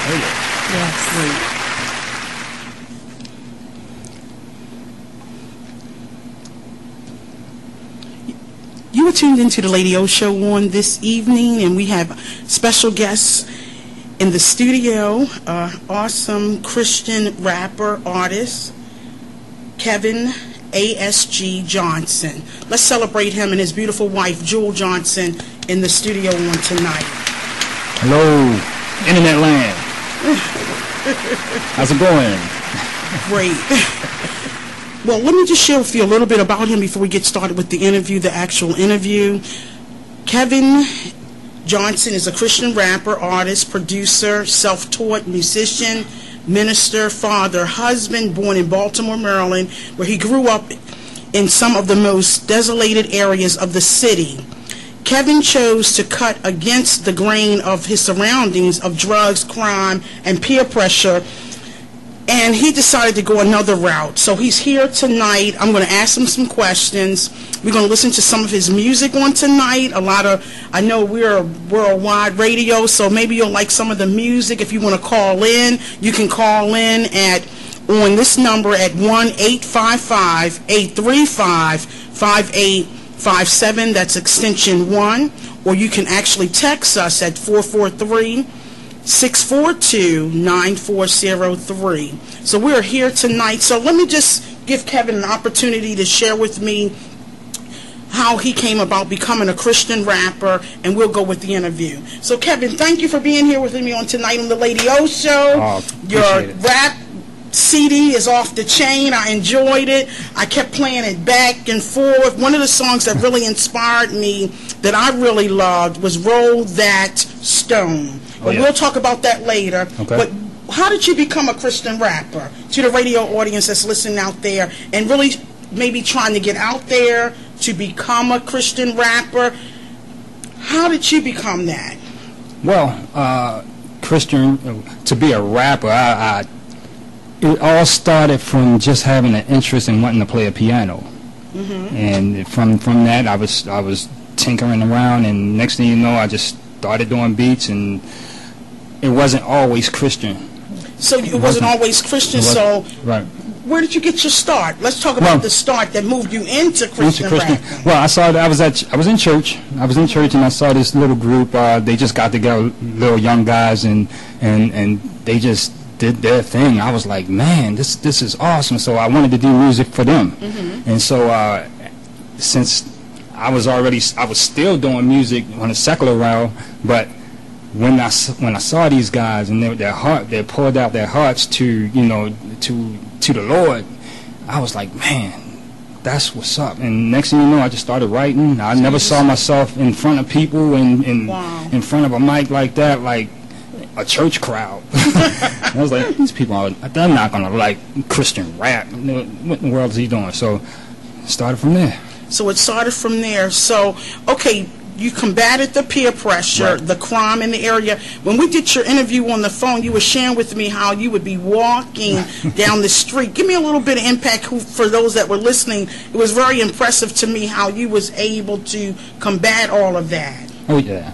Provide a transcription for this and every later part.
Yes. Great. You were tuned into the Lady O Show on this evening, and we have special guests in the studio, awesome Christian rapper, artist, Kevin ASG Johnson. Let's celebrate him and his beautiful wife, Jewel Johnson, in the studio on tonight. Hello, Internet Land. How's it going? Great. Well, let me just share with you a little bit about him before we get started with the interview, the actual interview. Kevin Johnson is a Christian rapper, artist, producer, self-taught musician, minister, father, husband, born in Baltimore, Maryland, where he grew up in some of the most desolated areas of the city. Kevin chose to cut against the grain of his surroundings of drugs, crime, and peer pressure, and he decided to go another route. So he's here tonight. I'm going to ask him some questions. We're going to listen to some of his music on tonight. I know we're a worldwide radio, so maybe you'll like some of the music. If you want to call in, you can call in on this number at 1-855-835-5857. That's extension 1. Or you can actually text us at 443-642-9403. So we're here tonight. So let me just give Kevin an opportunity to share with me how he came about becoming a Christian rapper, and we'll go with the interview. So Kevin, thank you for being here with me on tonight on the Lady O Show. Your rap CD is off the chain. I enjoyed it. I kept playing it back and forth. One of the songs that really inspired me, that I really loved, was Roll That Stone. But we'll talk about that later. Okay. But how did you become a Christian rapper? To the radio audience that's listening out there and really maybe trying to get out there to become a Christian rapper, how did you become that? Well, Christian, to be a rapper, it all started from just having an interest in wanting to play a piano. And from that, I was tinkering around, and next thing you know, I just started doing beats, and it wasn't always Christian. So it wasn't always Christian. So right. Where did you get your start? Let's talk about the start that moved you into Christian rapping. Well, I was in church. I was in church, and I saw this little group. They just got together, little young guys, and they just did their thing. I was like, man, this is awesome. So I wanted to do music for them. And so since I was still doing music on a secular route, but when I saw these guys and they poured out their hearts to the Lord, I was like, man, that's what's up. And next thing you know, I just started writing. I never saw myself in front of people in front of a mic like that, like a church crowd. I was like, these people they're not gonna like Christian rap. What in the world is he doing? So it started from there. So it started from there. So okay, you combated the peer pressure, the crime in the area. When we did your interview on the phone, you were sharing with me how you would be walking down the street. Give me a little bit of impact for those that were listening. It was very impressive to me how you was able to combat all of that. Oh yeah.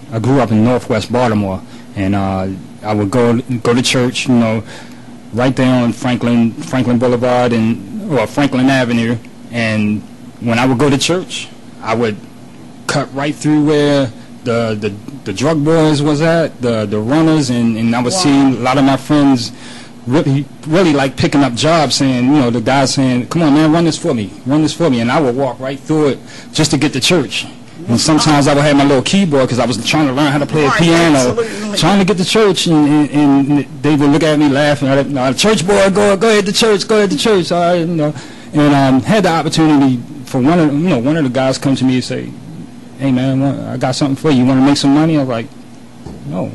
I grew up in Northwest Baltimore, and I would go to church, right there on Franklin Boulevard or Franklin Avenue, and when I would go to church, I would cut right through where the drug boys was at, the runners, and I would see a lot of my friends really like picking up jobs, saying, the guys saying, come on man, run this for me, and I would walk right through it just to get to church. And sometimes I would have my little keyboard because I was trying to learn how to play a piano, trying to get to church, and they would look at me laughing. Church boy, go ahead to church. And had the opportunity for one of the guys come to me and say, hey man, I got something for you. You want to make some money? I was like, no,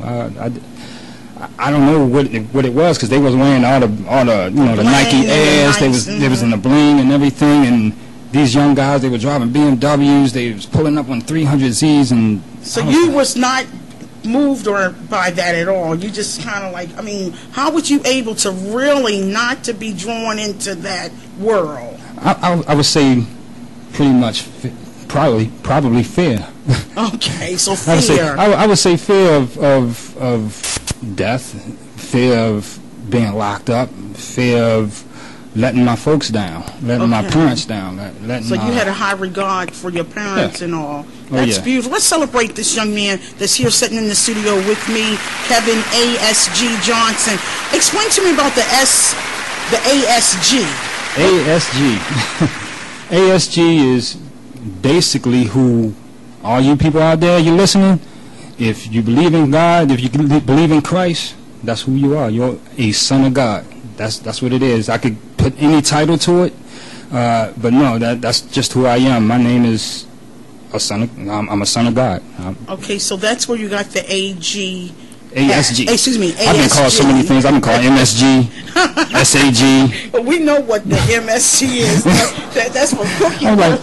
I don't know what it was, because they was wearing all the Nike Airs. They was in the bling and everything, and these young guys, they were driving BMWs. They was pulling up on 300Zs, and so you was not moved by that at all. You just kind of how was you able to really not to be drawn into that world? I would say pretty much Probably fear. Okay, so I would say, fear. I would say fear of death, fear of being locked up, fear of letting my folks down, letting my Okay. parents down. Letting So you had a high regard for your parents Yeah. and all. Oh, That's yeah. beautiful. Let's celebrate this young man that's here sitting in the studio with me, Kevin ASG Johnson. Explain to me about the ASG. ASG. ASG is basically who, all you people out there, you listening, if you believe in God, if you believe in Christ, that's who you are. You're a son of God. That's what it is. I could put any title to it, but no, that's just who I am. My name is I'm a son of God. Okay, so that's where you got the AG. ASG. Excuse me, I've been called so many things. I've been called MSG, SAG. But we know what the MSG is. That's what cookie I'm like-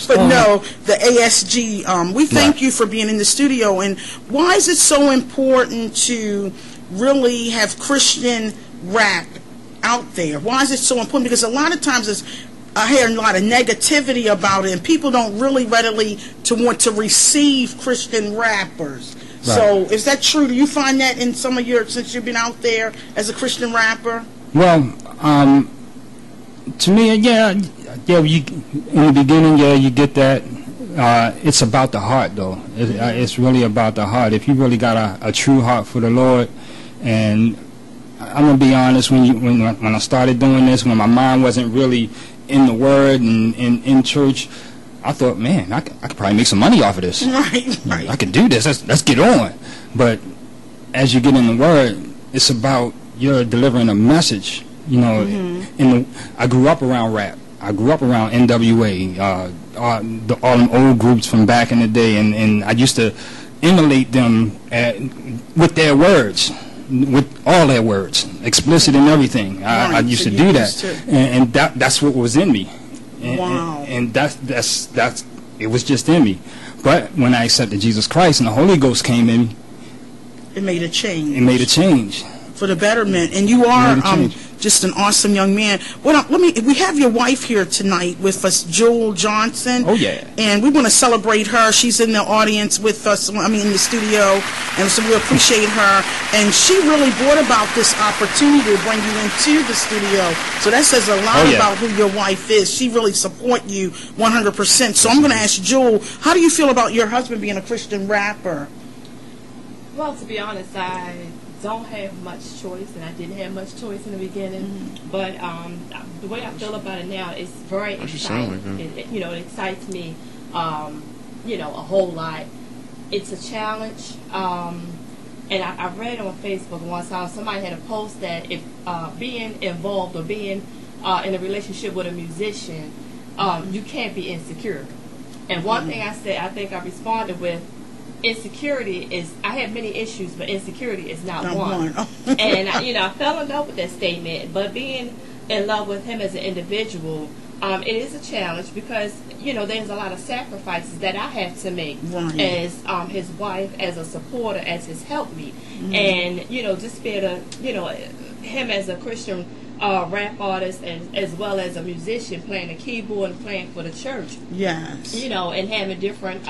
But no, the ASG, we thank you for being in the studio. And why is it so important to really have Christian rap out there? Why is it so important? Because a lot of times I hear a lot of negativity about it, and people don't really readily to want to receive Christian rappers. Right. So is that true? Do you find that in some of since you've been out there as a Christian rapper? Well, to me, yeah. You, in the beginning, yeah, you get that. It's about the heart, though. It's really about the heart. If you really got a true heart for the Lord, and I'm gonna be honest, when I started doing this, when my mind wasn't really in the Word and in church, I thought, man, I could probably make some money off of this. Right. I could do this. Let's get on. But as you get in the Word, it's about you're delivering a message. You know, I grew up around rap. I grew up around NWA, all them old groups from back in the day, and I used to emulate them with their words, with all their words, explicit and everything. I used to do that, and that's what was in me. Wow. And that's it was just in me. But when I accepted Jesus Christ and the Holy Ghost came in me, It made a change. it made a change. For the betterment. And you are Made a change. just an awesome young man. Well, we have your wife here tonight with us, Jewel Johnson. Oh, yeah. And we want to celebrate her. She's in the audience with us, in the studio, and so we appreciate her. And she really brought about this opportunity to bring you into the studio. So that says a lot about who your wife is. She really support you 100%. So I'm going to ask Jewel, how do you feel about your husband being a Christian rapper? Well, to be honest, I don't have much choice, and I didn't have much choice in the beginning. But the way I feel about it now is very exciting. It excites me, a whole lot. It's a challenge, and I read on Facebook once somebody had a post that if being involved or being in a relationship with a musician, you can't be insecure. And one thing I said, I think I responded with, insecurity is, I have many issues, but insecurity is not one. And I fell in love with that statement, but being in love with him as an individual, it is a challenge because there's a lot of sacrifices that I have to make as his wife, as a supporter, as his helpmeet, and just be able to him as a Christian rap artist and as well as a musician playing the keyboard and playing for the church. Yes. And having different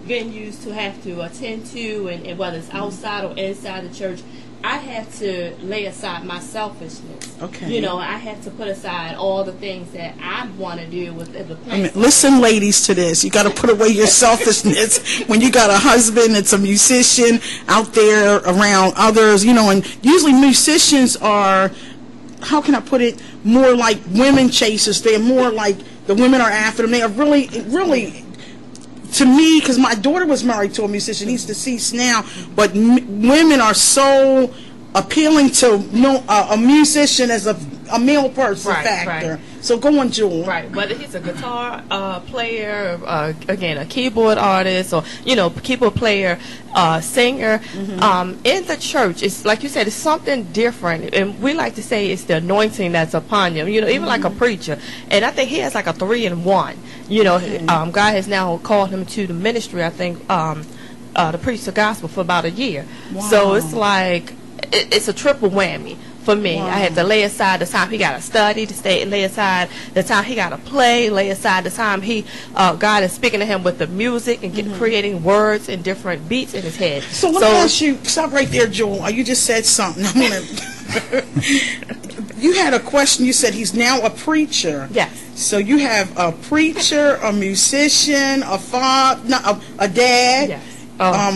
venues to have to attend to, and whether it's outside or inside the church, I have to lay aside my selfishness. Okay. I have to put aside all the things that I want to do with the plan. Listen, ladies, to this. You got to put away your selfishness when you got a husband that's a musician out there around others, and usually musicians are, how can I put it, more like women chasers. They're more like the women are after them. They are really, to me, because my daughter was married to a musician, he's deceased now, but women are so appealing to a musician as a male person factor. Right. So go on, Jewel. Right, whether he's a guitar player, again, a keyboard artist, or keyboard player, singer, in the church, it's like you said, it's something different, and we like to say it's the anointing that's upon him. Even like a preacher, and I think he has like a 3-in-1. God has now called him to the ministry. I think to preach the gospel for about a year. Wow. So it's like, it's a triple whammy for me. Wow. I had to lay aside the time he got to study, lay aside the time he got to play, lay aside the time God is speaking to him with the music and creating words and different beats in his head. So let me ask you, stop right there, Joel. You just said something. I'm gonna. You had a question. You said he's now a preacher. Yes. So you have a preacher, a musician, a father, a dad. Yes. A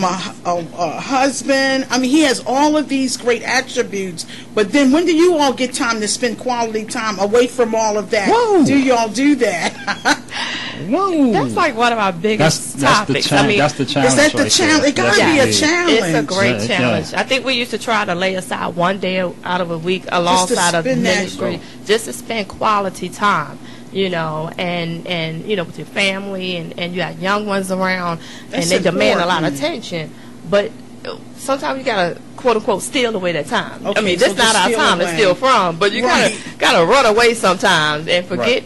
husband. I mean, he has all of these great attributes. But then, when do you all get time to spend quality time away from all of that? Whoa. Do y'all do that? Whoa. That's like one of our biggest topics. That's the challenge. Is that the challenge? It gotta be a challenge. It's a great challenge. Yeah. I think we used to try to lay aside one day out of a week alongside of ministry, just to spend quality time. You know, and you know, with your family, and you got young ones around, and they demand a lot of attention. But sometimes you gotta, quote unquote, steal away that time. Okay, I mean, that's not our time to steal from, but you gotta run away sometimes and forget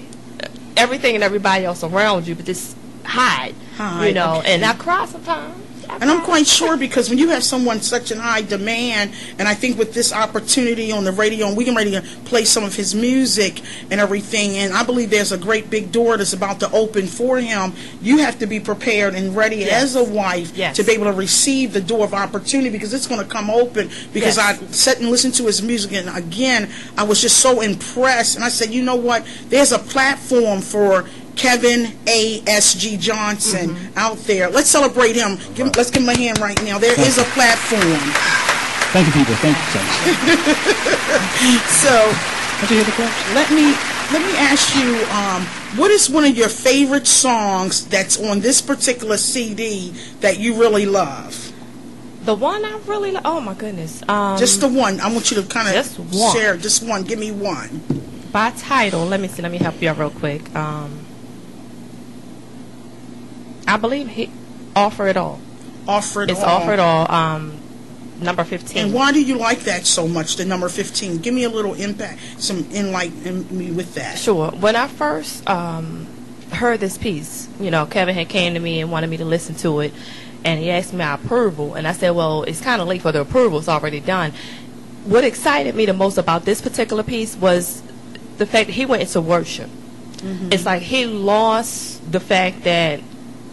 everything and everybody else around you, but just hide. You know, and I cry sometimes. And I'm quite sure, because when you have someone such an high demand, and I think with this opportunity on the radio, and we can ready to play some of his music and everything, and I believe there's a great big door that's about to open for him, you have to be prepared and ready as a wife to be able to receive the door of opportunity, because it's going to come open. Because I sat and listened to his music, and again, I was just so impressed, and I said, you know what, there's a platform for Kevin A.S.G. Johnson out there. Let's celebrate him. Let's give him a hand right now. There is a platform. Thank you, people. Thank you, so, let me ask you, what is one of your favorite songs that's on this particular CD that you really love? The one I really love? Oh, my goodness. Just the one. I want you to kind of share. Just one. Give me one. By title, let me see. Let me help you out real quick. I believe he Offer It All. Offer It All. It's Offer It All, number 15. And why do you like that so much, the number 15? Give me a little impact, some enlighten me with that. Sure. When I first heard this piece, you know, Kevin had came to me and wanted me to listen to it, and he asked me my approval, and I said, well, it's kind of late for the approval. It's already done. What excited me the most about this particular piece was the fact that he went into worship. It's like he lost the fact that,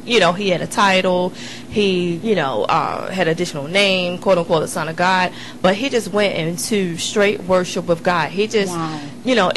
you know, he had a title, he, you know, had additional name, quote unquote, the Son of God, but he just went into straight worship with God. He just, you know,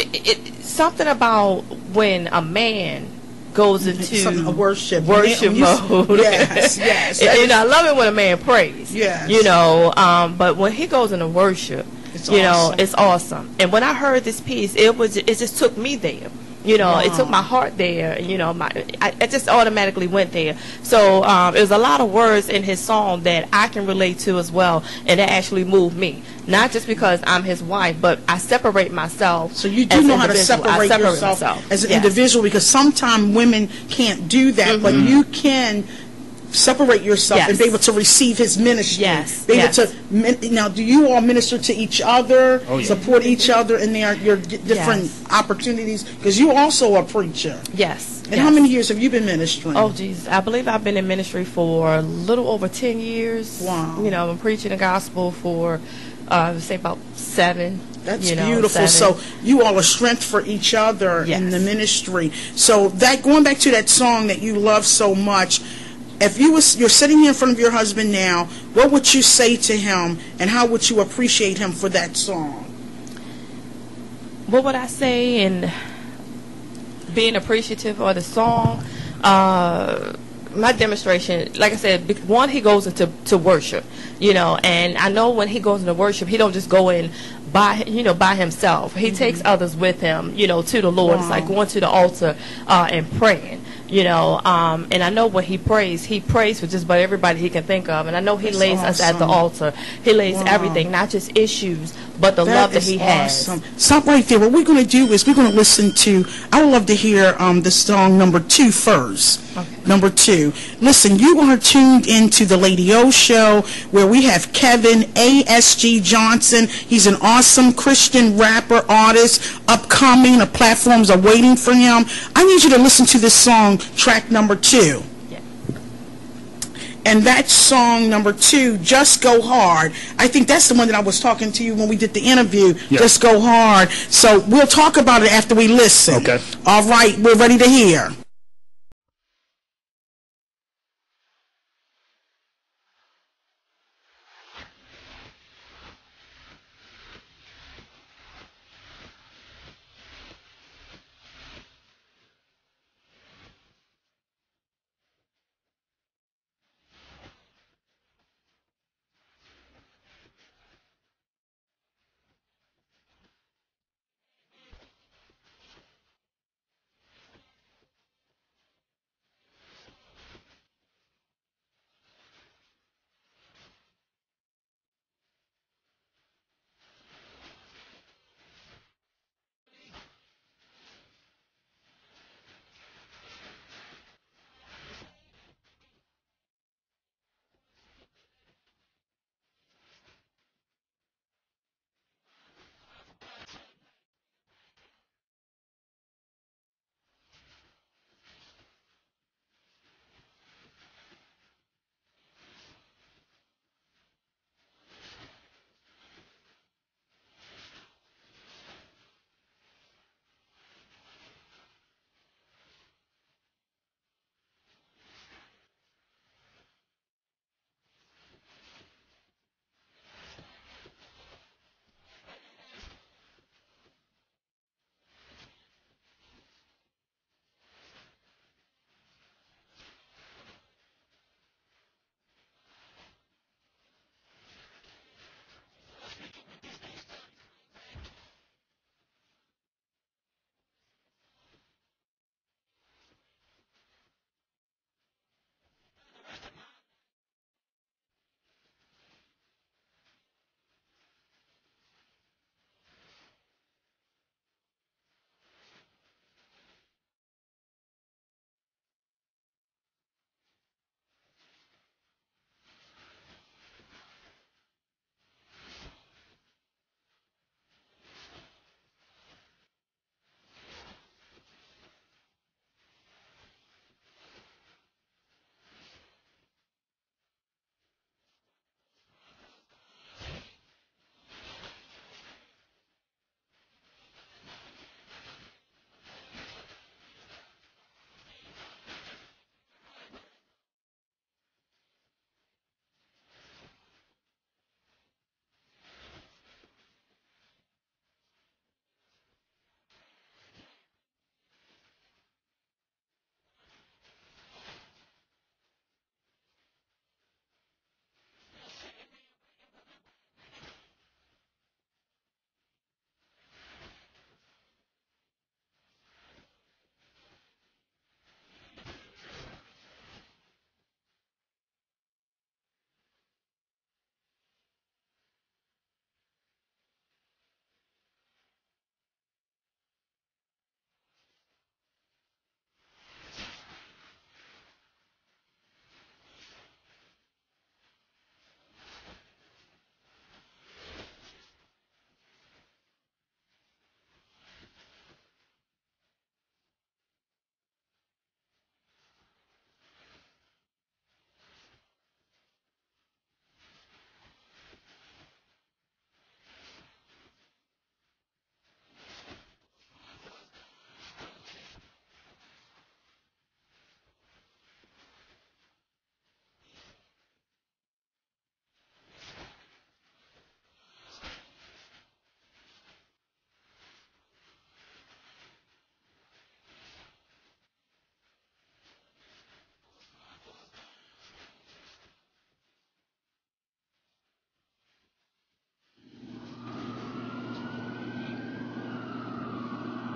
something about when a man goes into a worship mode. Yes. You know, I love it when a man prays. Yes. You know, but when he goes into worship, you know, it's awesome. And when I heard this piece, it just took me there. You know, it took my heart there. You know, I just automatically went there. So there's a lot of words in his song that I can relate to as well, and that actually moved me. Not just because I'm his wife, but I separate myself. So you do know how to separate yourself as an individual, because sometimes women can't do that, but you can separate yourself and be able to receive his ministry. Be able to. Now, do you all minister to each other, support each other in your different opportunities? Because you also a preacher. Yes. And how many years have you been ministering? Oh, Jesus. I believe I've been in ministry for a little over 10 years. Wow. You know, I'm preaching the gospel for, say, about 7. That's beautiful. 7. So you all are strength for each other in the ministry. So that, going back to that song that you love so much, if you're sitting here in front of your husband now, what would you say to him, and how would you appreciate him for that song? What would I say in being appreciative of the song? My demonstration, like I said, one, he goes into worship, you know, and I know when he goes into worship, he don't just go in by himself. He takes others with him, you know, to the Lord. It's like going to the altar and praying. You know, and I know when he prays for just about everybody he can think of. And I know he lays us at the altar. He lays everything, not just issues, but the love that he has. Stop right there. What we're going to do is we're going to listen to, I would love to hear the song number 2 first. Okay. Number 2. Listen, you are tuned into the Lady O Show, where we have Kevin A.S.G. Johnson. He's an awesome Christian rapper, artist, upcoming. The platforms are waiting for him. I need you to listen to this song, track number 2. Yeah. And that's song number 2, Just Go Hard. I think that's the one that I was talking to you when we did the interview, Yeah. Just Go Hard. So we'll talk about it after we listen. Okay. All right, we're ready to hear.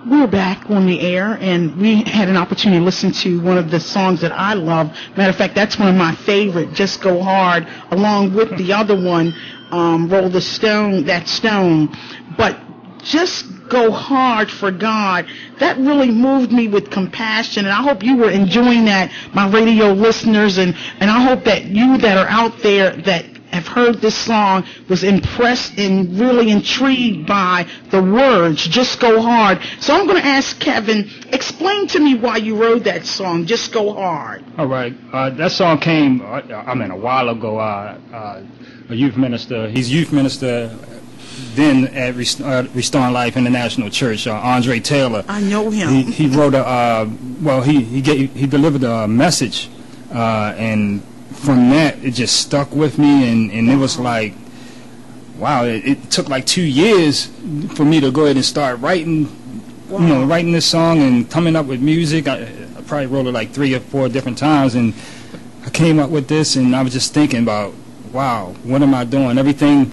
We're back on the air, and we had an opportunity to listen to one of the songs that I love. Matter of fact, that's one of my favorite, Just Go Hard, along with the other one, Roll the Stone, That Stone. But Just Go Hard for God, that really moved me with compassion, and I hope you were enjoying that, my radio listeners, and I hope that you that are out there that have heard this song, was impressed and really intrigued by the words, Just Go Hard. So I'm going to ask Kevin, explain to me why you wrote that song, Just Go Hard. All right. That song came, a while ago. A youth minister, he's youth minister then at Restoring Life International Church, Andre Taylor. I know him. He wrote he delivered a message, and from that it just stuck with me, and it was like, wow, it took like 2 years for me to go ahead and start writing, writing this song and coming up with music. I probably wrote it like 3 or 4 different times, and I came up with this, and I was just thinking about, wow, what am I doing? Everything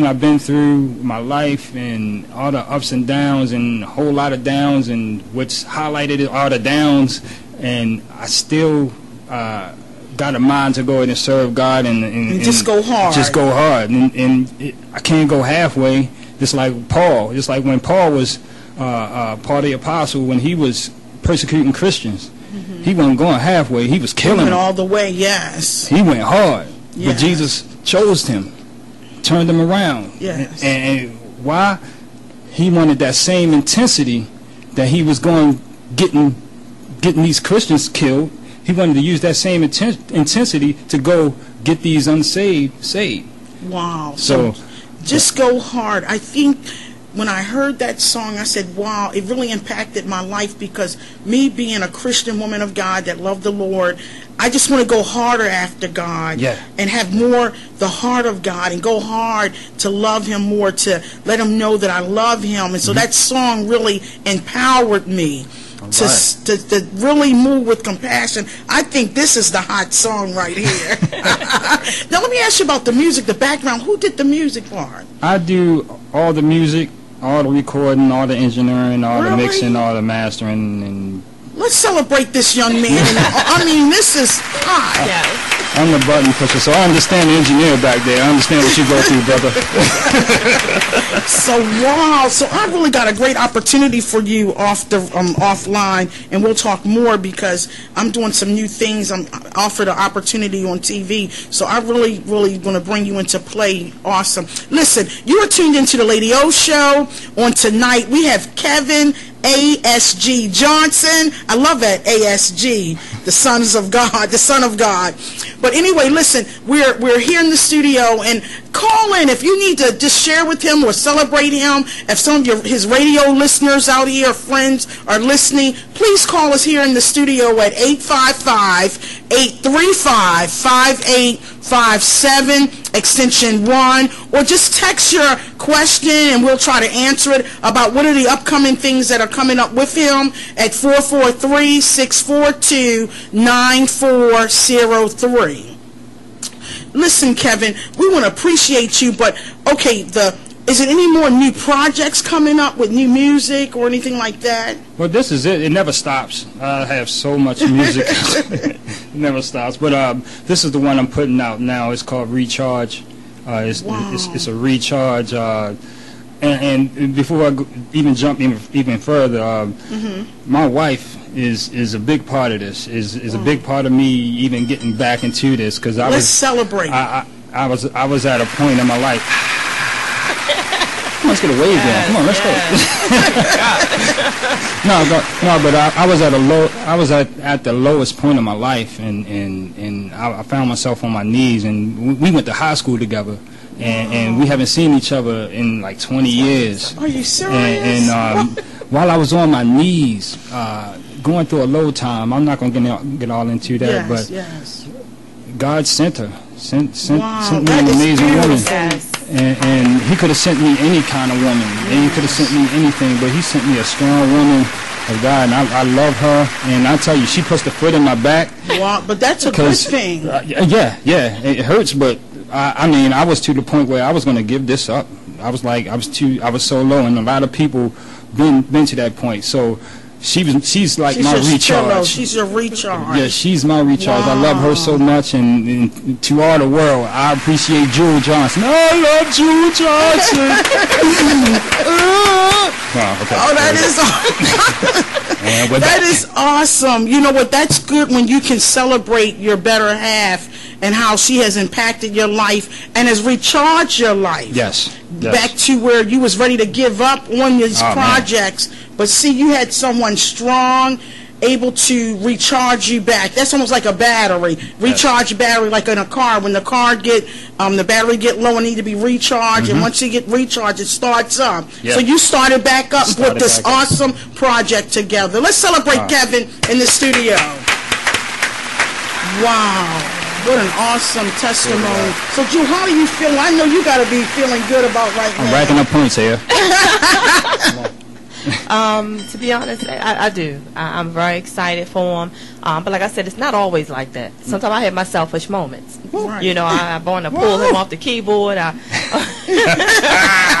I've been through, my life, and all the ups and downs, and a whole lot of downs, and what's highlighted are the downs, and I still got a mind to go ahead and serve God and just go hard. Just go hard, I can't go halfway. Just like Paul, just like when Paul was part of the apostle, when he was persecuting Christians, he wasn't going halfway. He was killing them. He went all the way. Yes. He went hard. Yes. But Jesus chose him, turned him around. Yes. And why? He wanted that same intensity that he was getting these Christians killed. He wanted to use that same intensity to go get these unsaved saved. Wow. So Just Go Hard. I think when I heard that song, I said, wow, it really impacted my life, because me being a Christian woman of God that loved the Lord, I just want to go harder after God, and have more the heart of God, and go hard to love him more, to let him know that I love him. And so that song really empowered me to really move with compassion. I think this is the hot song right here. Now let me ask you about the music, the background. Who did the music part? I do all the music, all the recording, all the engineering, all the mixing, all the mastering, and let's celebrate this young man. I mean, this is hot. Yes. I'm the button pusher, so I understand the engineer back there. I understand what you go through, brother. So, wow. So I really got a great opportunity for you offline, and we'll talk more, because I'm doing some new things. I'm offered an opportunity on TV, so I really want to bring you into play. Awesome. Listen, you are tuned into the Lady O Show. On tonight, we have Kevin ASG Johnson. I love that, ASG, the sons of God, the Son of God. But anyway, listen, we're here in the studio, and call in if you need to just share with him or celebrate him. If some of his radio listeners out here, friends, are listening, please call us here in the studio at 855-835-5857, extension 1, or just text your question and we'll try to answer it about what are the upcoming things that are coming up with him at 443-642-9403. Listen, Kevin, we want to appreciate you, but okay, is there any more new projects coming up with new music or anything like that? Well, this is it. It never stops. I have so much music. It never stops. But this is the one I'm putting out now. It's called Recharge. It's a recharge. And before I even jump even further, my wife is a big part of this. Is a big part of me even getting back into this, because let's celebrate. I was at a point in my life. Let's get a wave going. Come on, let's go. But I was at the lowest point of my life, and I found myself on my knees, and we went to high school together, and we haven't seen each other in like 20 years. Are you serious? And while I was on my knees, going through a low time, I'm not going to get all into that, but God sent her. Sent me an amazing woman. Yes. And he could have sent me any kind of woman, and he could have sent me anything, but he sent me a strong woman of God, and I love her, and I tell you, she puts the foot in my back. Wow, but that's a good thing. Yeah, it hurts, but I mean, I was to the point where I was going to give this up. I was so low, and a lot of people been to that point, so she's like my recharge. She's your recharge. Yeah, she's my recharge. Wow. I love her so much, and to all the world, I appreciate Jewel Johnson. I love Jewel Johnson. That is awesome. You know what? That's good when you can celebrate your better half and how she has impacted your life and has recharged your life. Yes. Back to where you was ready to give up on these projects, but see, you had someone strong, able to recharge you back. That's almost like a battery. Recharge your battery like in a car. When the car the battery get low and need to be recharged, and once you get recharged, it starts up. So you started back up and put this awesome project together. Let's celebrate Kevin in the studio. Wow. What an awesome testimony. So, Drew, how are you feeling? I know you got to be feeling good about right now. I'm racking up points here. To be honest, I do. I'm very excited for him. But like I said, it's not always like that. Sometimes I have my selfish moments. Right. You know, I want to pull him off the keyboard. I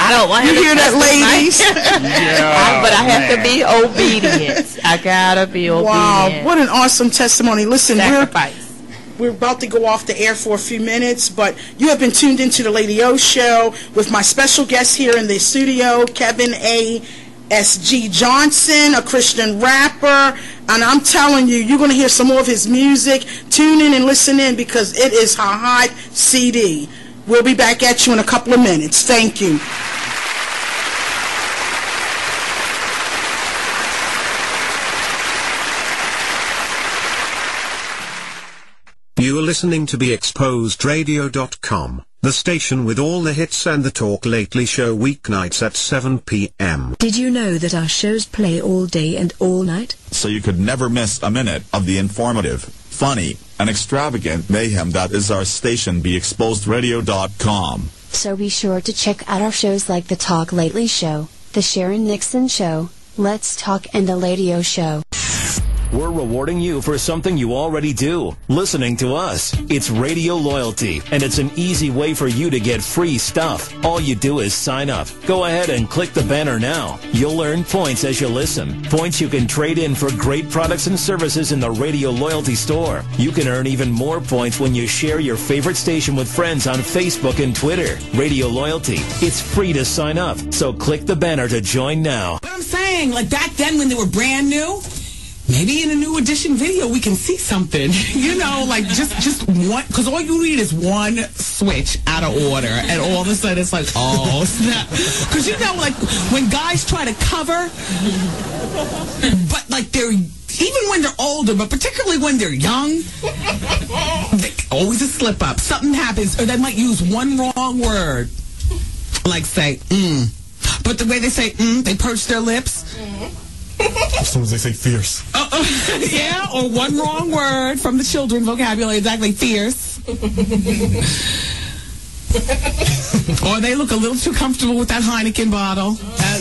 don't want him to hear that, ladies? But I have to be obedient. I got to be obedient. Wow, what an awesome testimony. Listen, Sacrifice. We're about to go off the air for a few minutes, but you have been tuned into the Lady O Show with my special guest here in the studio, Kevin A. S.G. Johnson, a Christian rapper, and I'm telling you, you're going to hear some more of his music. Tune in and listen in because it is a hot CD. We'll be back at you in a couple of minutes. Thank you. You are listening to BeExposedRadio.com, the station with all the hits and the Talk Lately show weeknights at 7 p.m. Did you know that our shows play all day and all night? So you could never miss a minute of the informative, funny, and extravagant mayhem that is our station, BeExposedRadio.com. So be sure to check out our shows like The Talk Lately Show, The Sharon Nixon Show, Let's Talk, and The Lady O Show. We're rewarding you for something you already do, listening to us. It's Radio Loyalty, and it's an easy way for you to get free stuff. All you do is sign up. Go ahead and click the banner now. You'll earn points as you listen. Points you can trade in for great products and services in the Radio Loyalty store. You can earn even more points when you share your favorite station with friends on Facebook and Twitter. Radio Loyalty. It's free to sign up, so click the banner to join now. What I'm saying, like back then when they were brand new, maybe in a new edition video we can see something, you know, like just one, because all you need is one switch out of order, and all of a sudden it's like, oh snap. Because you know, like when guys try to cover, but like they're, even when they're older, but particularly when they're young, always a slip up. Something happens, or they might use one wrong word, like say but the way they say they purse their lips. Sometimes they say fierce. Yeah, or one wrong word from the children's vocabulary, exactly, fierce. Or they look a little too comfortable with that Heineken bottle. As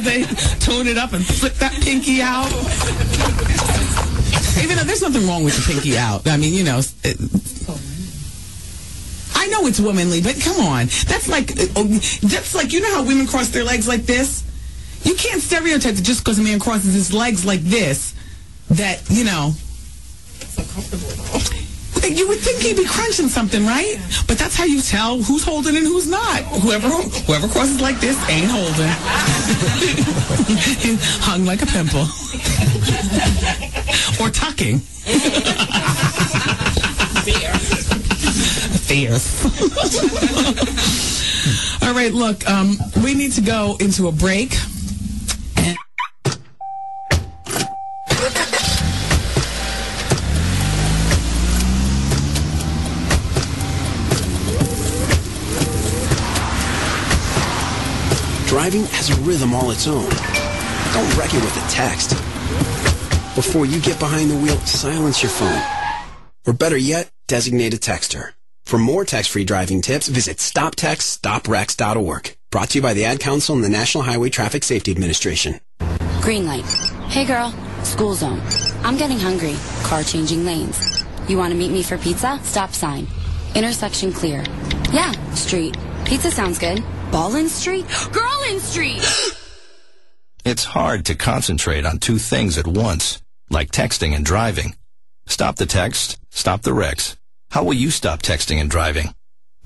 they tone it up and flip that pinky out. Even though there's nothing wrong with the pinky out. I mean, you know, I know it's womanly, but come on. That's like, you know how women cross their legs like this? You can't stereotype that just because a man crosses his legs like this, that, you know. It's so comfortable. You would think he'd be crunching something, right? But that's how you tell who's holding and who's not. Whoever crosses like this ain't holding. Hung like a pimple. Or tucking. Fierce. All right, look, we need to go into a break. Driving has a rhythm all its own. Don't wreck it with a text. Before you get behind the wheel, silence your phone. Or better yet, designate a texter. For more text-free driving tips, visit stoptextstoprex.org. Brought to you by the Ad Council and the National Highway Traffic Safety Administration. Green light. Hey girl, school zone. I'm getting hungry. Car changing lanes. You want to meet me for pizza? Stop sign. Intersection clear. Yeah, street. Pizza sounds good. Ballin Street? Girlin Street! It's hard to concentrate on two things at once, like texting and driving. Stop the text, stop the wrecks. How will you stop texting and driving?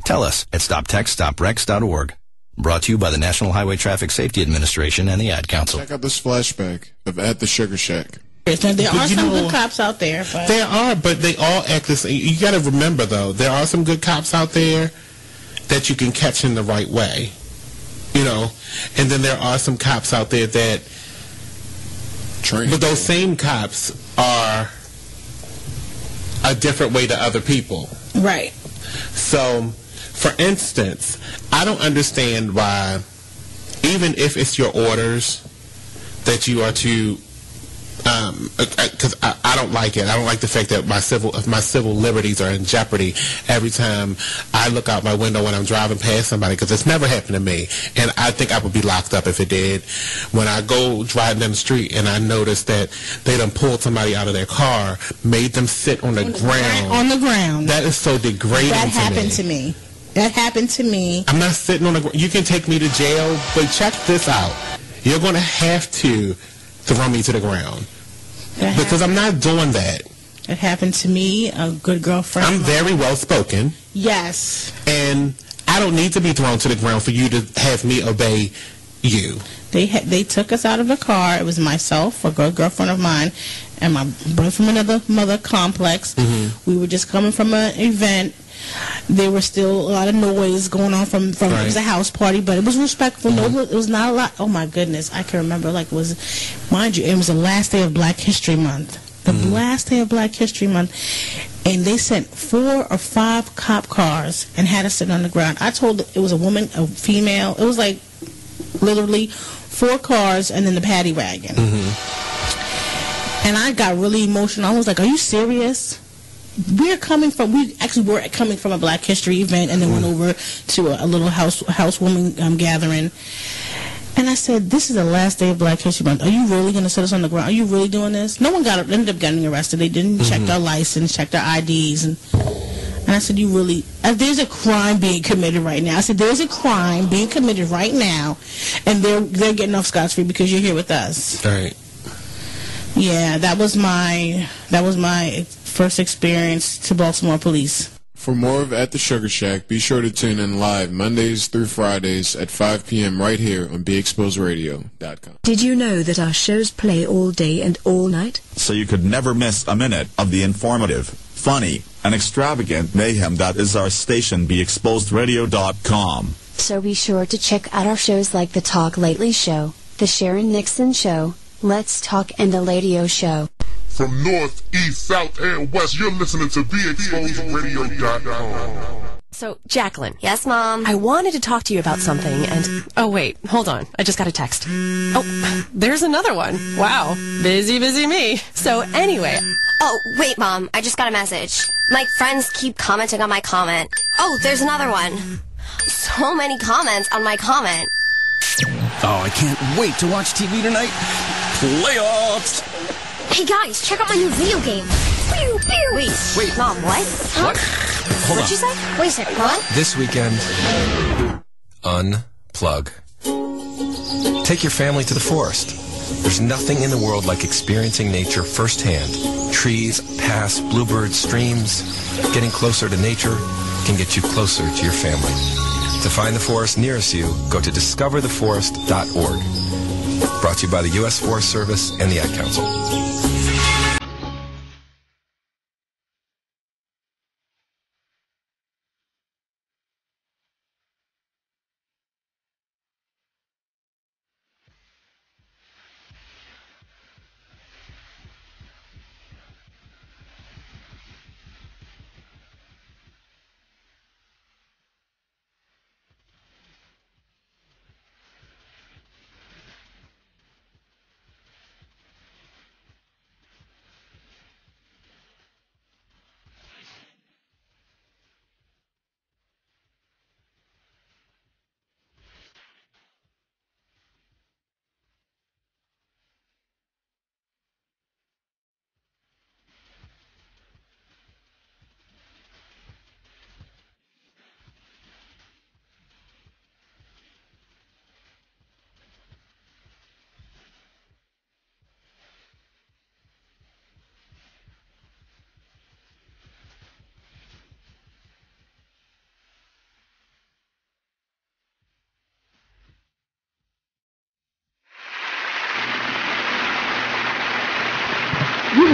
Tell us at stoptextstoprex.org. Brought to you by the National Highway Traffic Safety Administration and the Ad Council. Check out this flashback of At the Sugar Shack. There are some good cops out there. But there are, but they all act the same. You got to remember, though, there are some good cops out there that you can catch in the right way, you know, and then there are some cops out there that, but those same cops are a different way to other people. Right. So, for instance, I don't understand why, even if it's your orders that you are to, because I don't like it. I don't like the fact that my civil liberties are in jeopardy every time I look out my window when I'm driving past somebody, because it's never happened to me, and I think I would be locked up if it did. When I go driving down the street and I notice that they done pulled somebody out of their car, made them sit on the ground. On the ground. That is so degrading to me. That happened to me. That happened to me. I'm not sitting on the ground. You can take me to jail, but check this out. You're going to have to throw me to the ground. Because I'm not doing that. It happened to me, a good girlfriend. I'm very well spoken. Yes. And I don't need to be thrown to the ground for you to have me obey you. They took us out of the car. It was myself, a good girlfriend of mine, and my brother from another mother complex. We were just coming from an event. There was still a lot of noise going on from It was a house party, but it was respectful. No, it was not a lot. Oh my goodness, I can remember, like, it was, mind you, it was the last day of Black History Month. The last day of Black History Month, and they sent 4 or 5 cop cars and had us sit on the ground. I told it was a woman, a female. It was like literally 4 cars and then the paddy wagon. And I got really emotional. I was like, "Are you serious?" We actually were coming from a Black History event, and then went over to a little housewarming gathering. And I said, "This is the last day of Black History Month. Are you really going to set us on the ground? Are you really doing this?" No one ended up getting arrested. They didn't check their license, check their IDs, and I said, "You really? There's a crime being committed right now." I said, "There's a crime being committed right now, and they're getting off scot-free because you're here with us." Right. Yeah, that was my first experience to Baltimore police. For more of At the Sugar Shack, be sure to tune in live Mondays through Fridays at 5 p.m. right here on BeExposedRadio.com. Did you know that our shows play all day and all night? So you could never miss a minute of the informative, funny, and extravagant mayhem that is our station, BeExposedRadio.com. So be sure to check out our shows like The Talk Lately Show, The Sharon Nixon Show, Let's Talk, and The Ladio Show. From north, east, south, and west, you're listening to BeExposedRadio.com. So, Jacqueline. Yes, Mom? I wanted to talk to you about something, and... Oh, wait, hold on. I just got a text. Oh, there's another one. Wow. Busy me. So, anyway... Oh, wait, Mom. I just got a message. My friends keep commenting on my comment. Oh, there's another one. So many comments on my comment. Oh, I can't wait to watch TV tonight. Playoffs! Hey guys, check out my new video game. Pew, pew. Wait, Mom, what? Huh? What? Hold What'd you say? Wait a second, what? This weekend, unplug. Take your family to the forest. There's nothing in the world like experiencing nature firsthand. Trees, paths, bluebirds, streams. Getting closer to nature can get you closer to your family. To find the forest nearest you, go to discovertheforest.org. Brought to you by the U.S. Forest Service and the Ad Council.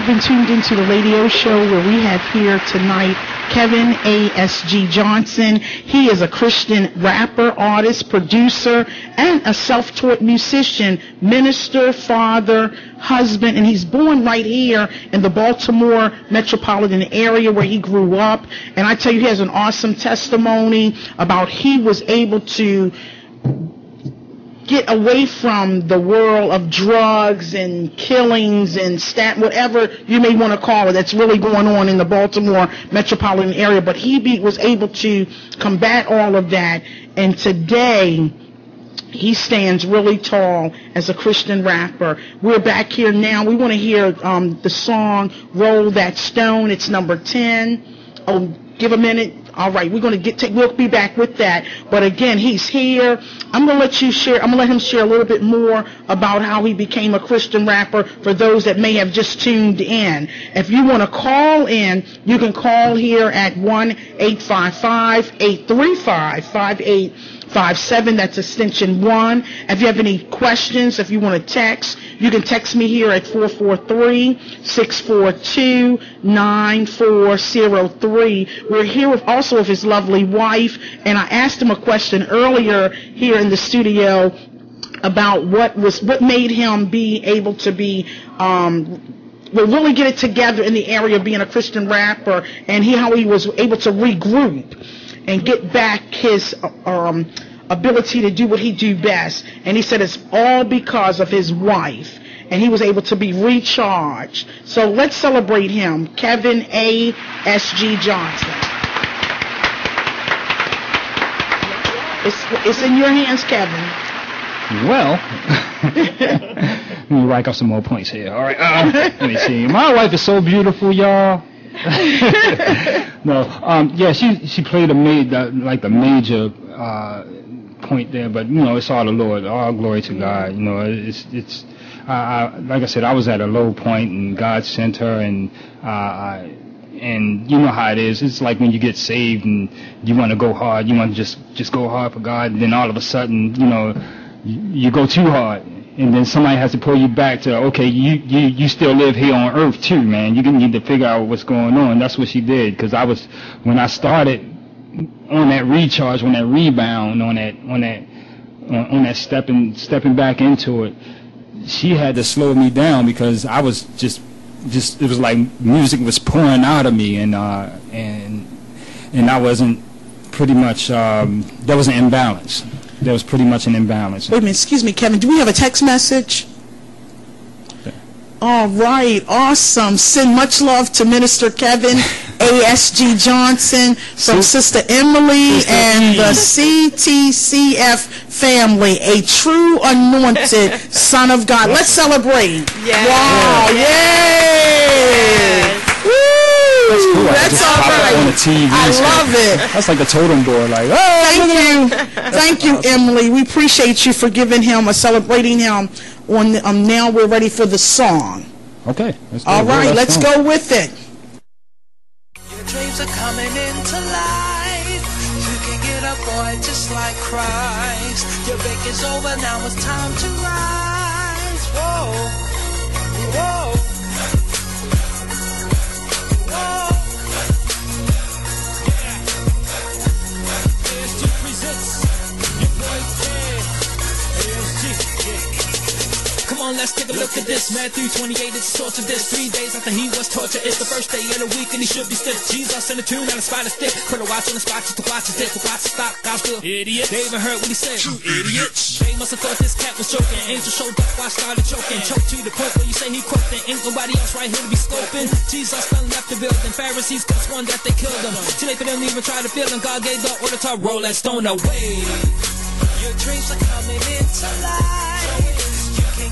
been tuned into the radio show where we have here tonight Kevin A.S.G. Johnson. He is a Christian rapper, artist, producer, and a self-taught musician, minister, father, husband, and he's born right here in the Baltimore metropolitan area where he grew up. And I tell you, he has an awesome testimony about he was able to get away from the world of drugs and killings and whatever you may want to call it that's really going on in the Baltimore metropolitan area. But he was able to combat all of that, and today he stands really tall as a Christian rapper. We're back here now. We want to hear the song Roll That Stone. It's number 10. Oh, give a minute. All right, we'll be back with that. But again, he's here. I'm going to let him share a little bit more about how he became a Christian rapper for those that may have just tuned in. If you want to call in, you can call here at 1-855-835-5857. That's extension 1. If you have any questions, if you want to text, you can text me here at 443-642-9403. We're here also with his lovely wife, and I asked him a question earlier here in the studio about what made him be able to be really get it together in the area of being a Christian rapper, and how he was able to regroup and get back his ability to do what he do best. And he said it's all because of his wife, and he was able to be recharged. So let's celebrate him, Kevin A.S.G. Johnson. It's in your hands, Kevin. Well, let me rack up some more points here. All right, let me see. My wife is so beautiful, y'all. No, yeah, she played the major point there, but it's all the Lord. All glory to God. It's like I said, I was at a low point, and God sent her, and you know how it is. It's like when you get saved and you want to go hard, you want to just go hard for God, and then all of a sudden, you go too hard, and then somebody has to pull you back to, okay, you still live here on earth too, man. You need to figure out what's going on. That's what she did, because when I started on that recharge, on that rebound, on that stepping back into it, she had to slow me down, because I was just it was like music was pouring out of me, and I wasn't pretty much there was an imbalance. There was pretty much an imbalance. Wait a minute, excuse me, Kevin. Do we have a text message? All right, awesome. Send much love to Minister Kevin A.S.G. Johnson from Sister Emily and the CTCF family, a true anointed son of God. Let's celebrate. Yes. Wow, yay! Woo! That's cool. That's all right. On the TV. I love it. That's like the totem board. Like, Thank you, Emily. We appreciate you for giving him or celebrating him. Now we're ready for the song. Okay. All right, let's go with it. Your dreams are coming into life. You can get up, boy, just like Christ. Your break is over, now it's time to rise. Whoa, whoa. Let's take a look at this. Matthew 28 is the source of this. 3 days after he was tortured, it's the first day of the week, and he should be stiff. Jesus in a tune and a spider stick. Put a watch on the spot just to watch his dick. To watch it stop, God's will. Idiot. They even heard what he said. You idiots. They must have thought this cat was joking. Angel showed up, I started choking. Choked to the point where you say he croaked. There ain't nobody else right here to be scoping. Jesus done left the building. Pharisees could have sworn that they killed him. Too late for them to even try to feel him. God gave the order to roll that stone away. Your dreams are coming into life.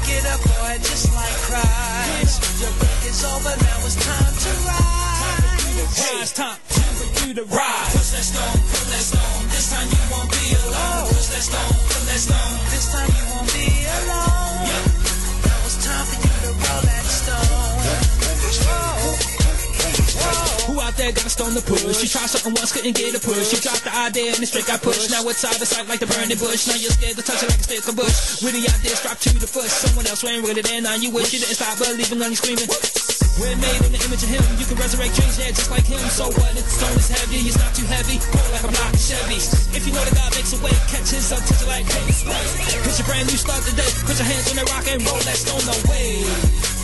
Get up, boy, just like Christ. Your break is over, now it's time to rise. Hey, it's time for you to rise. Push that stone, pull that stone. This time you won't be alone. Push that stone, pull that stone. This time you won't be alone. Now it's time for you to roll that stone. Whoa, whoa. Who out there got a stone to push. You tried something once, couldn't get a push. You dropped the idea and it straight got pushed. Now it's out of sight like the burning bush. Now you're scared to touch it like a stick of bush. With the ideas dropped to the foot. Someone else ran with it and now you wish you didn't stop believing on you screaming. We're made in the image of him. You can resurrect dreams, yeah, just like him. So what if the stone is heavy? It's not too heavy. Roll like a block of Chevy. If you know that God makes a way, catch his up, touch it like hey. It's your brand new start today. Put your hands on that rock and roll that stone away.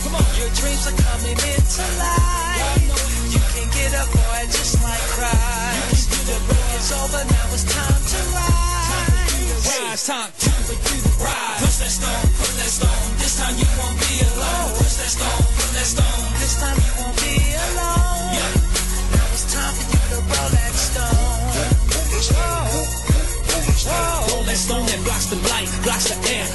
Come on. Your dreams are coming into life. You can get up, boy, just like Christ. The book is over, now it's time to rise. Time for you to rise. Push that stone, push that stone. This time you won't be alone. Push that stone, push that stone. This time you won't be alone. Yeah. Now it's time for you to roll that stone. Roll that stone that blocks the light, blocks the air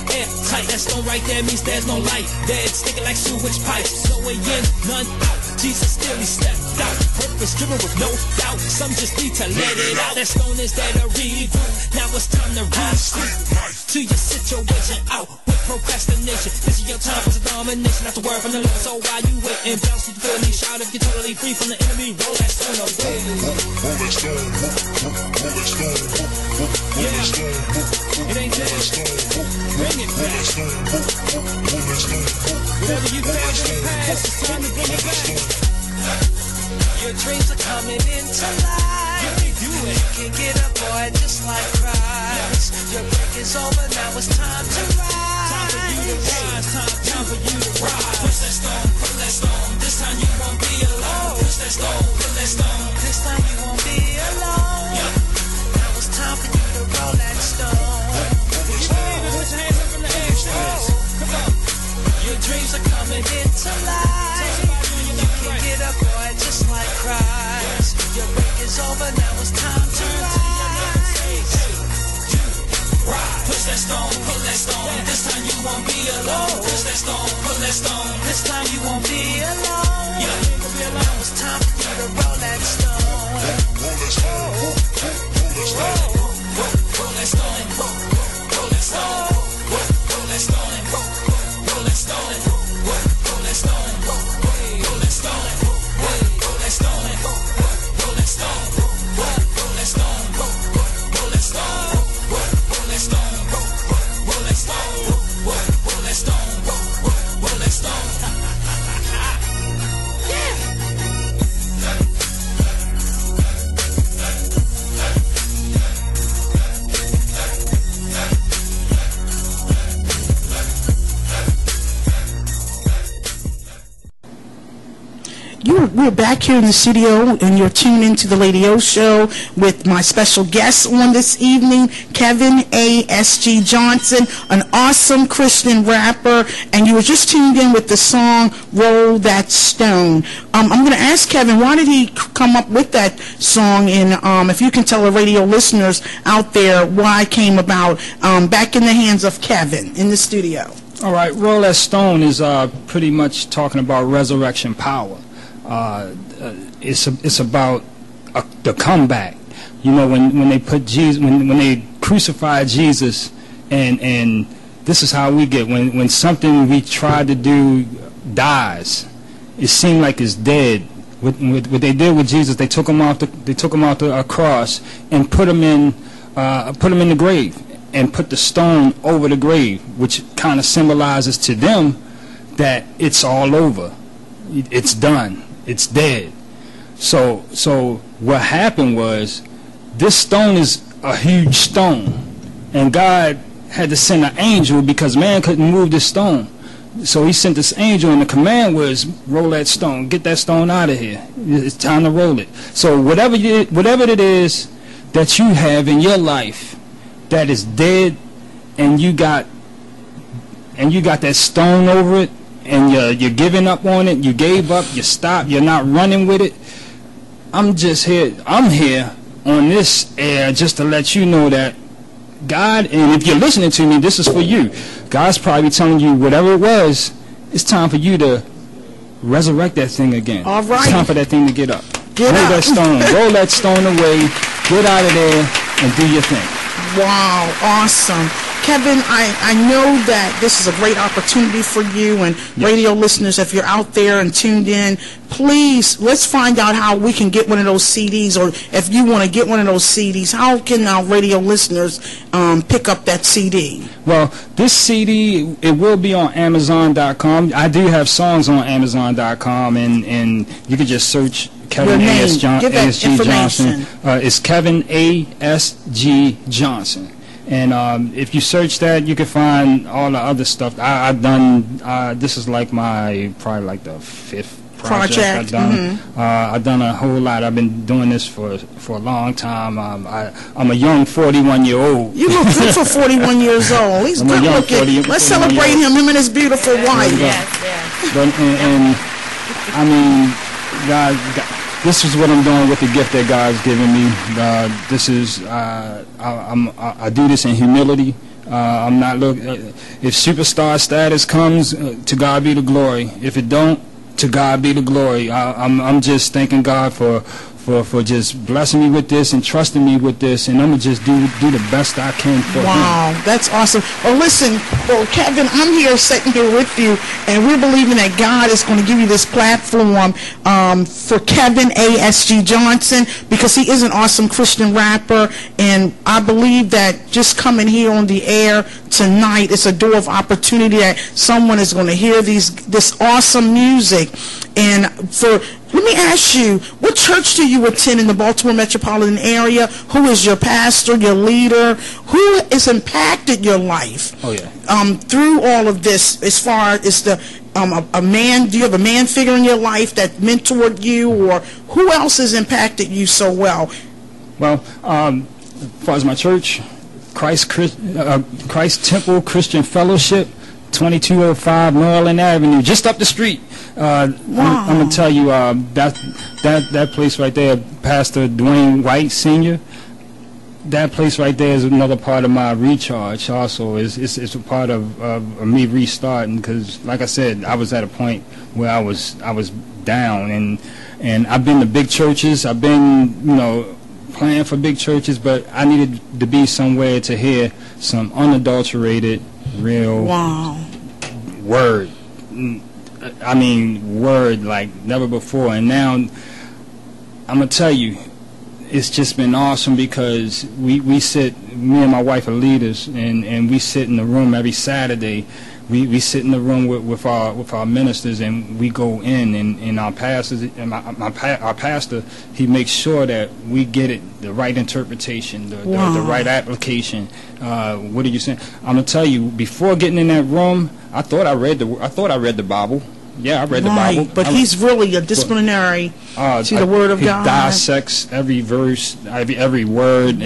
tight. That stone right there means there's no light. Dead, sticking like sewage pipes. No way in, none out. Jesus still he stepped out. Purpose driven with no doubt. Some just need to let it out. That stone is there to regroup. Now it's time to rise to your situation out with procrastination. This is your time for the domination. That's the word from the Lord. So while you waiting, bounce to the feeling, shout if you're totally free from the enemy. Roll that stone away. Roll that stone, roll that stone, yeah. It ain't dead. Bring it back. Whatever you found in the past, it's time to bring it back. Your dreams are coming into life. You can get up, boy, just like Christ. Your break is over, now it's time to rise. Time for you to rise, time for you to rise. Push that stone, push that stone. This time you won't be alone. Push that stone, push that stone. This time you won't be alone. Yeah. Now it's time for you to roll that stone. You believe it, put your hands up in the air. Come on. Your dreams are coming into life. You can get up, boy, just like Christ. Your break is over, now it's time to rise. Push that stone, pull that stone. This time you won't be alone. Push that stone, pull that stone. This time you won't be alone. Yeah. Now it's time for you to roll that stone. roll that stone, roll that stone. Roll that stone, roll that stone, roll that stone, roll that stone, roll that stone, roll that stone, roll that stone, roll that stone, roll that stone, roll that stone, roll that stone, roll that stone, roll that stone, roll that stone. We're back here in the studio, and you're tuned into the Lady O Show with my special guest on this evening, Kevin A.S.G. Johnson, an awesome Christian rapper, and you were just tuned in with the song Roll That Stone. I'm going to ask Kevin, why did he come up with that song, and if you can tell the radio listeners out there why it came about. Back in the hands of Kevin in the studio. All right, Roll That Stone is pretty much talking about resurrection power. It's about the comeback. You know, when they put Jesus, when they crucified Jesus, and this is how we get when something we tried to do dies. It seemed like it's dead. What they did with Jesus, they took him off the cross and put him in the grave, and put the stone over the grave, which kind of symbolizes to them that it's all over, it's done. It's dead. So what happened was, this stone is a huge stone, and God had to send an angel because man couldn't move this stone. So he sent this angel, and the command was, roll that stone, get that stone out of here. It's time to roll it. So whatever it is that you have in your life that is dead, and you got that stone over it, and you're giving up on it, you gave up, you stopped, you're not running with it. I'm here on this air just to let you know that God, and if you're listening to me, this is for you. God's probably telling you whatever it was, it's time for you to resurrect that thing again. All right. It's time for that thing to get up. Roll that stone. Roll that stone away. Get out of there and do your thing. Wow, awesome. Kevin, I know that this is a great opportunity for you and radio listeners. If you're out there and tuned in, please, let's find out how we can get one of those CDs, or if you want to get one of those CDs, how can our radio listeners pick up that CD? Well, this CD, it will be on Amazon.com. I do have songs on Amazon.com, and you can just search Kevin A.S.G. Johnson. It's Kevin A.S.G. Johnson. And if you search that, you can find all the other stuff. I've done, this is like probably like the 5th project I've done. I've done a whole lot. I've been doing this for a long time. I'm a young 41-year-old. You look good for 41 years old. He's good looking. Let's celebrate him and his beautiful wife. Yes. And I mean, God, this is what I'm doing with the gift that God's given me. This is I do this in humility. I'm not if superstar status comes, to God be the glory. If it don't, to God be the glory. I'm just thanking God for just blessing me with this and trusting me with this, and I'm gonna just do the best I can for him. Wow, that's awesome. Well, listen, Kevin, I'm here sitting here with you, and we're believing that God is going to give you this platform for Kevin A.S.G. Johnson, because he is an awesome Christian rapper, and I believe that just coming here on the air tonight, it's a door of opportunity that someone is going to hear this awesome music. And let me ask you, what church do you attend in the Baltimore metropolitan area? Who is your pastor, your leader? Who has impacted your life? Oh, yeah. Through all of this, as far as a man, do you have a man figure in your life that mentored you, or who else has impacted you so well? Well, as far as my church, Christ Temple Christian Fellowship, 2205 Maryland Avenue, just up the street. Wow. I'm gonna tell you, that place right there, Pastor Dwayne White Sr., that place right there is another part of my recharge. Also, it's a part of me restarting, because, like I said, I was at a point where I was down, and I've been to big churches. I've been, playing for big churches, but I needed to be somewhere to hear some unadulterated, real word. I mean, word like never before. And now, I'm going to tell you, it's just been awesome, because me and my wife are leaders, and we sit in the room every Saturday. We sit in the room with our ministers, and we go in, and our pastors, and our pastor, he makes sure that we get it, the right interpretation, the right application. What are you saying? I'm gonna tell you, before getting in that room, I thought I read the Bible. Yeah, I read the Bible. But he's really a disciplinary to the Word of God. He dissects every verse, every word.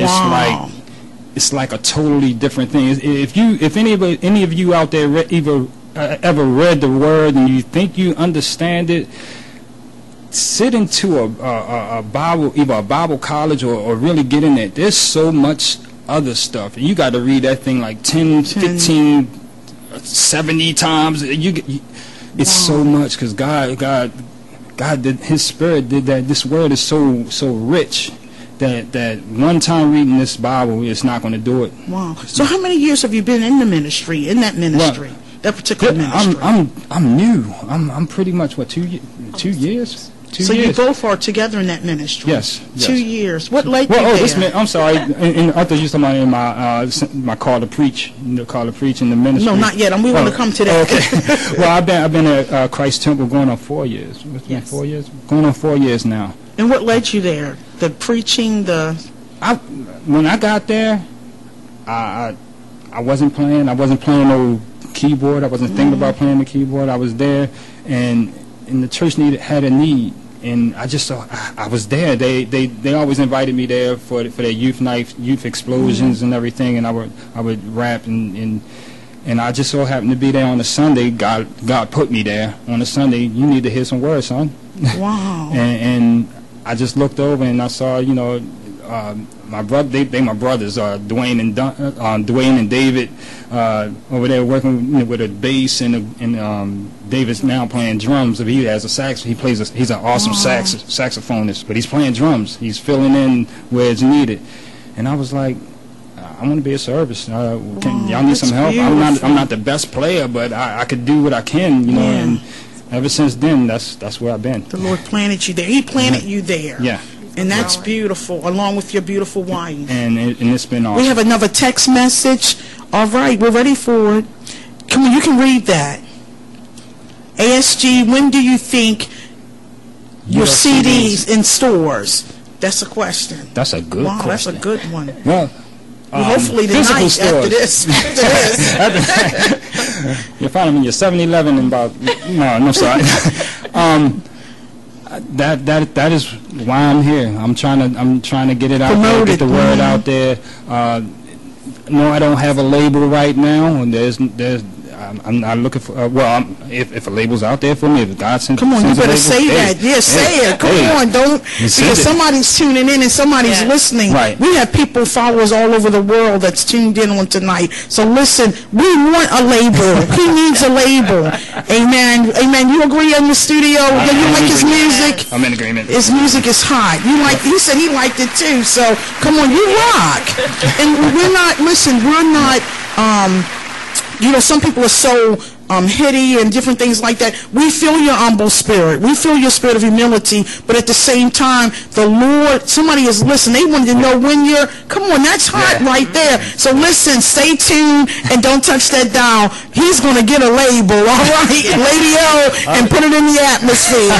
It's like a totally different thing. If any of you out there ever read the Word and you think you understand it, sit into a Bible, either a Bible college or really get in it. There's so much other stuff. You got to read that thing like 10, 15, 70 times. It's so much, because God did, His Spirit did that. This Word is so rich that one time reading this Bible is not going to do it. Wow. So how many years have you been in that ministry? Well, that particular ministry? I'm new. I'm pretty much 2 years. So you both are together in that ministry? Yes. 2 years. What led you there? I'm sorry. I thought you were talking about my call to preach. Call to preach in the ministry. No, not yet. We want to come to that. Okay. Well, I've been at Christ Temple going on 4 years. What's been 4 years? Going on 4 years now. And what led you there? The preaching, when I got there, I wasn't playing. I wasn't playing no keyboard. I wasn't thinking about playing the keyboard. I was there, and the church had a need. And I was there. They always invited me there for their youth night, youth explosions and everything. And I would rap and I just so happened to be there on a Sunday. God put me there on a Sunday. You need to hear some words, son. Wow. and I just looked over and I saw, my brother. They my brothers, Dwayne and David, over there working with a bass, and David's now playing drums. He has a sax. He's an awesome saxophonist, but he's playing drums. He's filling in where it's needed. And I was like, want to be of service. Y'all need some help? I'm not the best player, but I could do what I can, you know. And ever since then, that's where I've been. The Lord planted you there. He planted you there. Yeah. And that's beautiful, along with your beautiful wife. And it's been awesome. We have another text message. All right, we're ready for it. Come on, you can read that. ASG, when do you think your CDs in stores? That's a question. That's a good question. That's a good one. Well, hopefully tonight after this. You'll find them in your 7-Eleven in about no sorry. That is why I'm here. I'm trying to get it out there, get the word out there. No, I don't have a label right now. I'm not looking for. If a label's out there for me, if God sends. Come on, you better say that. Yeah, say it. Come on, don't. Because somebody's tuning in and somebody's listening. Right. We have people, followers all over the world that's tuned in on tonight. So listen, we want a label. He needs a label. Amen. Amen. You agree in the studio? Yeah, you like his music? I'm in agreement. His music is hot. You like? He said he liked it too. So come on, you rock. And we're not. Listen, we're not. You know, some people are so hitty and different things like that. We feel your humble spirit. We feel your spirit of humility. But at the same time, the Lord, somebody is listening. They wanted to know when you're, come on, that's hot right there. So listen, stay tuned and don't touch that dial. He's going to get a label, all right, Lady O, and put it in the atmosphere.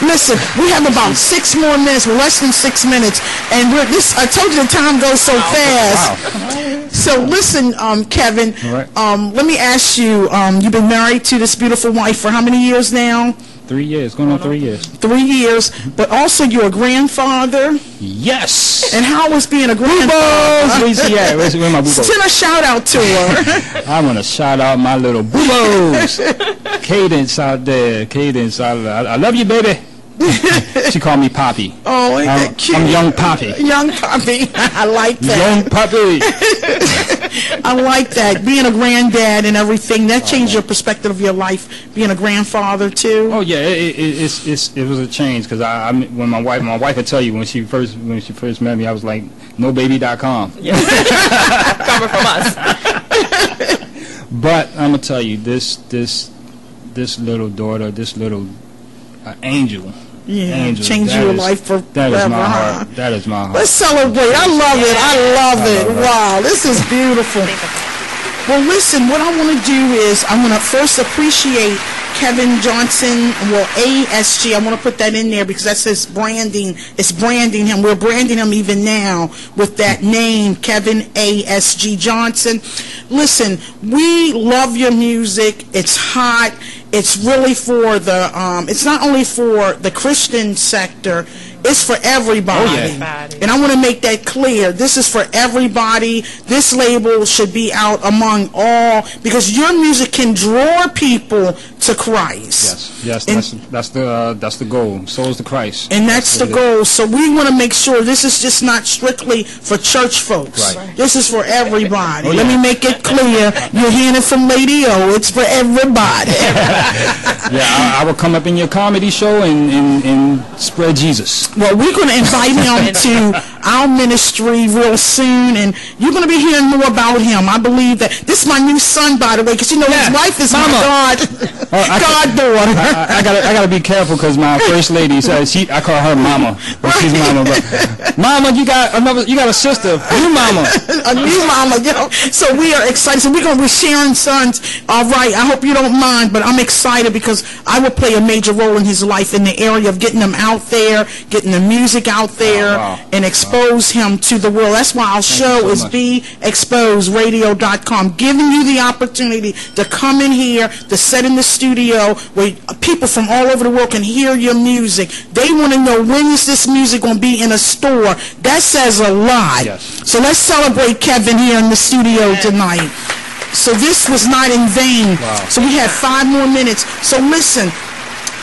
Listen, we have about 6 more minutes, less than 6 minutes. And I told you the time goes so fast. So listen, Kevin, let me ask you, you've been married to this beautiful wife for how many years now? 3 years, going on 3 years. 3 years, but also you're a grandfather? Yes. And how was being a grandfather? Where's he at? Where's my boo-bos? Send a shout out to her. I want to shout out my little boo-bos. Cadence out there. Cadence, I love you, baby. She called me Poppy. Oh, ain't that cute? I'm Young Poppy. Young Poppy. I like that. Young Poppy. I like that. Being a granddad and everything, that changed your perspective of your life, being a grandfather too? Oh, yeah, it was a change, because when my wife would tell you when she first met me, I was like, nobaby.com. Yeah. Coming from us. But I'm going to tell you, this little daughter, this little angel. Yeah, change your life forever. That is my heart. That is my heart. Let's celebrate. I love it. I love it. Wow, this is beautiful. Well, listen, what I want to do is I want to first appreciate Kevin Johnson, well, ASG. I want to put that in there because that's his branding. It's branding him. We're branding him even now with that name, Kevin ASG Johnson. Listen, we love your music. It's hot. It's really for the, it's not only for the Christian sector, it's for everybody. Oh, yeah. And I want to make that clear. This is for everybody. This label should be out among all, because your music can draw people to Christ. Yes, that's the goal. So is the Christ. And that's the goal. So we want to make sure this is just not strictly for church folks. Right. This is for everybody. Oh, yeah. Let me make it clear. You're hearing it from Lady O. It's for everybody. Yeah, I will come up in your comedy show and spread Jesus. Well, we're going to invite him to our ministry real soon, and you're going to be hearing more about him. I believe that this is my new son, by the way, because you know his wife is my goddaughter. I gotta be careful, because my first lady says I call her Mama, but she's Mama. But Mama, you got a sister, new Mama, a new Mama. You know, so we are excited. So we're sharing sons. All right. I hope you don't mind, but I'm excited because I will play a major role in his life in the area of getting him out there, getting the music out there, and expose him to the world. That's why our show is BeExposedRadio.com, giving you the opportunity to come in here, to sit in the studio where people from all over the world can hear your music. They want to know, when is this music going to be in a store? That says a lot. Yes. So let's celebrate Kevin here in the studio tonight. So this was not in vain. Wow. So we have 5 more minutes. So listen,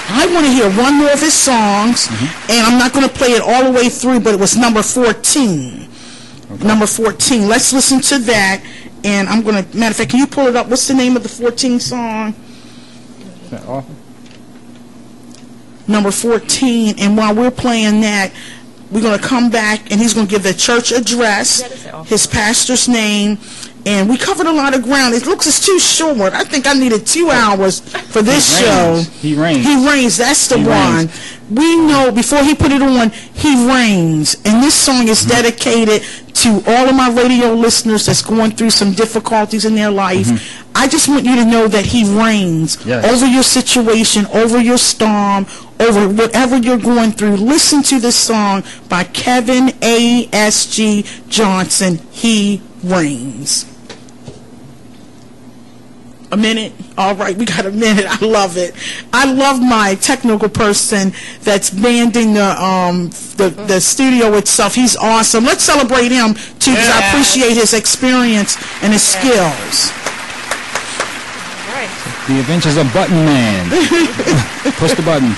I want to hear one more of his songs, and I'm not going to play it all the way through, but it was number 14. Okay. Number 14. Let's listen to that, and I'm going to, matter of fact, can you pull it up? What's the name of the 14th song? Is that awful? Number 14, and while we're playing that, We're going to come back, and he's going to give the church address, his pastor's name, and we covered a lot of ground. It looks it's too short. I think I needed 2 hours for this show. He reigns. He reigns. That's the one. We know before he put it on, he reigns. And this song is dedicated to all of my radio listeners that's going through some difficulties in their life. I just want you to know that he reigns over your situation, over your storm, over whatever you're going through. Listen to this song by Kevin A.S.G. Johnson, He Reigns. A minute? All right, we got a minute. I love it. I love my technical person that's banding the studio itself. He's awesome. Let's celebrate him, too, because I appreciate his experience and his skills. The Adventures of Button Man. Push the button.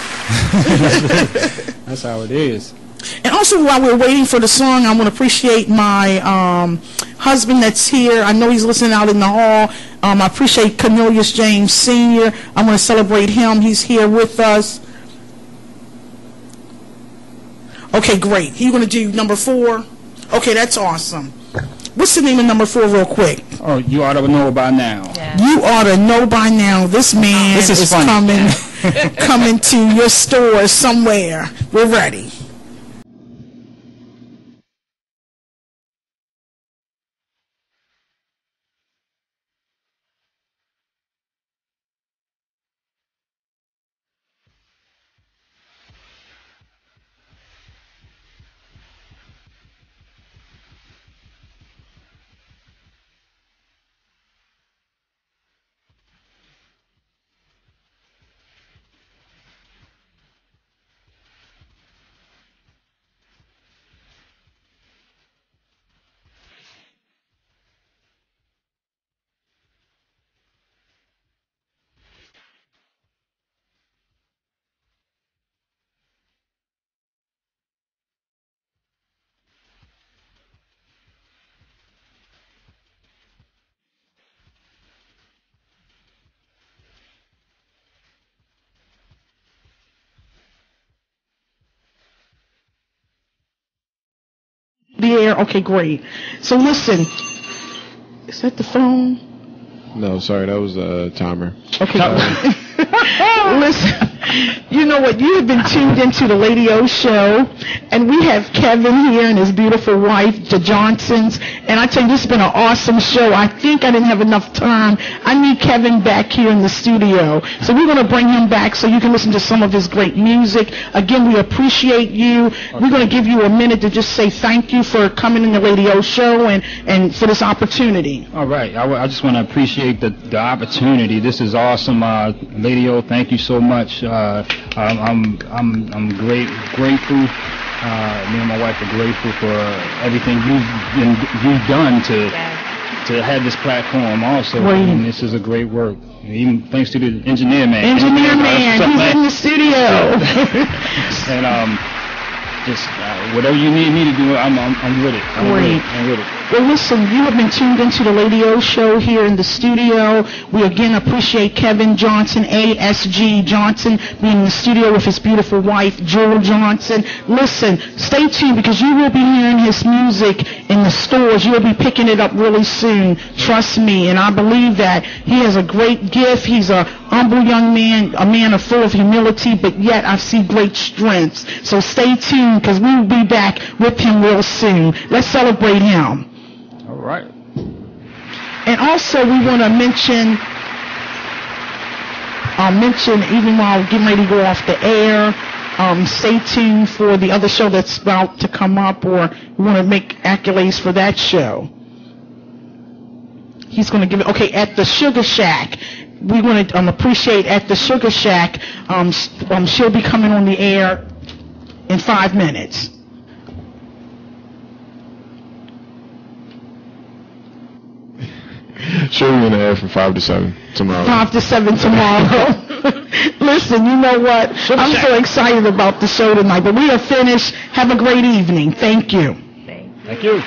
That's how it is. And also, while we're waiting for the song, I want to appreciate my husband that's here. I know he's listening out in the hall. I appreciate Cornelius James Sr. I want to celebrate him. He's here with us. Okay, great. You're going to do number 4? Okay, that's awesome. What's the name of number 4 real quick? Oh, you ought to know by now. You ought to know by now. This man is coming to your store somewhere. We're ready. The air. Okay, great. So listen, is that the phone? No, sorry, that was a timer. Okay. Listen, you know what? You have been tuned into the Lady O Show, and we have Kevin here and his beautiful wife, the Johnsons. And I tell you, this has been an awesome show. I think I didn't have enough time. I need Kevin back here in the studio. So we're going to bring him back so you can listen to some of his great music. Again, we appreciate you. We're going to give you a minute to just say thank you for coming in the Lady O Show and for this opportunity. All right. I just want to appreciate the opportunity. This is awesome. Lady O, thank you so much. I'm grateful. Me and my wife are grateful for everything you've done to have this platform also. And this is a great work. Even thanks to the engineer man. Engineer man, he's in the studio. And just whatever you need me to do, I'm with it. I'm with it. Well, listen, you have been tuned into the Lady O Show here in the studio. We again appreciate Kevin Johnson, A.S.G. Johnson, being in the studio with his beautiful wife, Jewel Johnson. Listen, stay tuned because you will be hearing his music in the stores. You will be picking it up really soon. Trust me, and I believe that he has a great gift. He's a humble young man, a man full of humility, but yet I see great strengths. So stay tuned because we will be back with him real soon. Let's celebrate him. All right. And also we want to mention, even while getting ready to go off the air, stay tuned for the other show that's about to come up, or we want to make accolades for that show. He's going to give it, okay, at the Sugar Shack. We want to appreciate at the Sugar Shack, she'll be coming on the air in 5 minutes. Sure, we're going to air from 5 to 7 tomorrow. 5 to 7 tomorrow. Listen, you know what? I'm so excited about the show tonight, but we are finished. Have a great evening. Thank you. Thank you.